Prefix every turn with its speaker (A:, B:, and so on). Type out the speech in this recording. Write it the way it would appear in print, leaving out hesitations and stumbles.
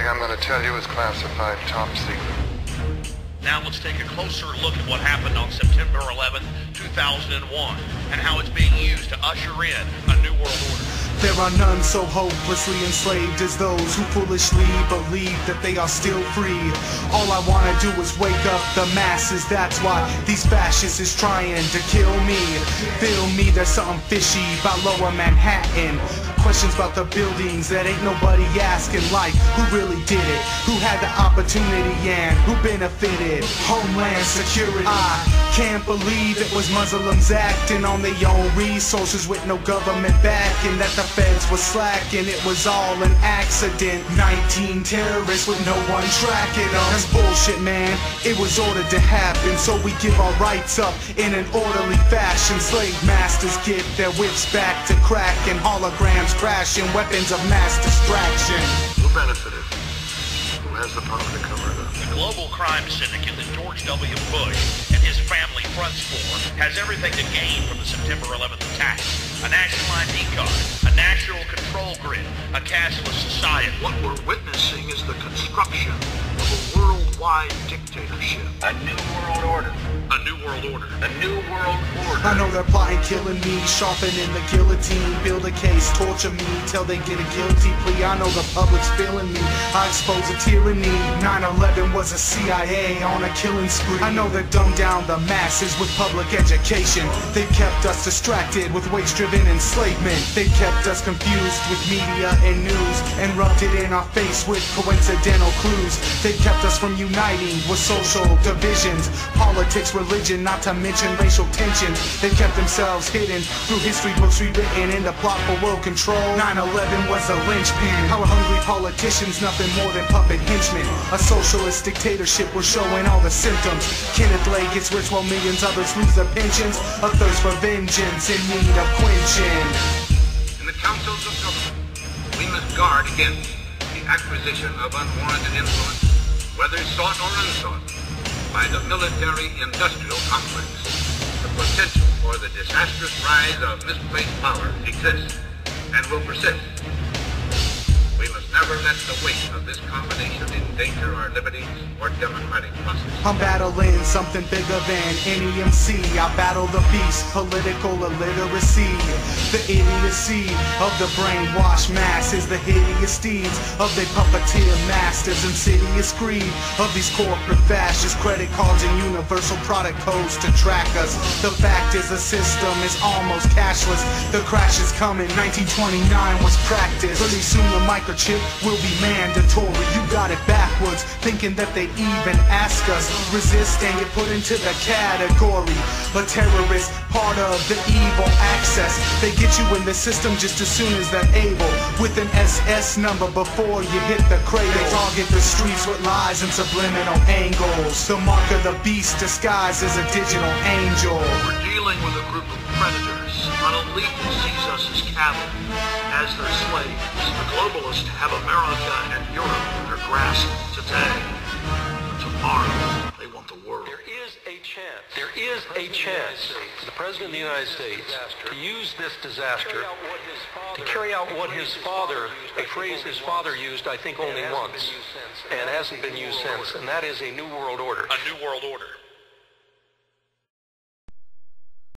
A: I'm going to tell you is classified top secret.
B: Now let's take a closer look at what happened on September 11th, 2001, and how it's being used to usher in a new world order.
C: There are none so hopelessly enslaved as those who foolishly believe that they are still free. All I wanna do is wake up the masses, that's why these fascists is trying to kill me. Feel me, there's something fishy about lower Manhattan. Questions about the buildings that ain't nobody asking, like who really did it, who had the opportunity and who benefited. Homeland Security, I can't believe it was Muslims acting on their own resources with no government backing, that the feds were slacking, it was all an accident. 19 terrorists with no one tracking them. That's bullshit, man, it was ordered to happen, so we give our rights up in an orderly fashion. Slave masters get their whips back to crack and holograms crashing, weapons of mass distraction.
A: Who benefited? Who has the power to cover it up?
B: The global crime syndicate that George W. Bush and his family fronts for has everything to gain from the September 11th attacks. A national ID card, a national control grid, a cashless society.
D: What we're witnessing is the construction of a worldwide dictatorship.
E: A new world order.
B: A new world order.
E: A new world order.
C: I know they're plotting killing me, sharpening the guillotine, build a case, torture me till they get a guilty plea. I know the public's feeling me, I expose a tyranny. 9/11 was a CIA on a killing spree. I know they dumbed down the masses with public education. They kept us distracted with wage-driven enslavement. They kept us confused with media and news and rubbed it in our face with coincidental clues. They kept us from uniting with social divisions, politics, religion, not to mention racial tensions. They kept themselves hidden through history books rewritten in the plot for world control. 9/11 was a linchpin. Our hungry politicians, nothing more than puppet henchmen. A socialist dictatorship, we're showing all the symptoms. Kenneth Lay gets rich while millions others lose their pensions. A thirst for vengeance in need of quenching.
D: In the councils of government, we must guard against the acquisition of unwarranted influence, whether sought or unsought, by the military-industrial complex. The potential for the disastrous rise of misplaced power exists and will persist. We must never let the weight of this combination endanger our liberties or democratic process.
C: I'm battling something bigger than any MC. I battle the beast, political illiteracy. The idiocy of the brainwashed masses, the hideous deeds of the puppeteer masters, insidious greed of these corporate fascists, credit cards and universal product codes to track us. The fact is the system is almost cashless. The crash is coming, 1929 was practiced. Pretty soon the microchip will be mandatory. You got it backwards, thinking that they even ask us. Resist and get put into the category. A terrorist, part of the evil access. They get you in the system just as soon as they're able. With an SS number before you hit the cradle. They target the streets with lies and subliminal angles. The mark of the beast disguised as a digital angel.
D: We're dealing with a group of predators, an elite who sees us as cattle, as their slaves. The globalists have America and Europe in their grasp today. Tomorrow, they want the world.
F: There is a chance for the President of the United States to use this disaster to carry out what his father, a phrase his father used, I think, only once, and hasn't been used since, and that is a new world order.
B: A new world order.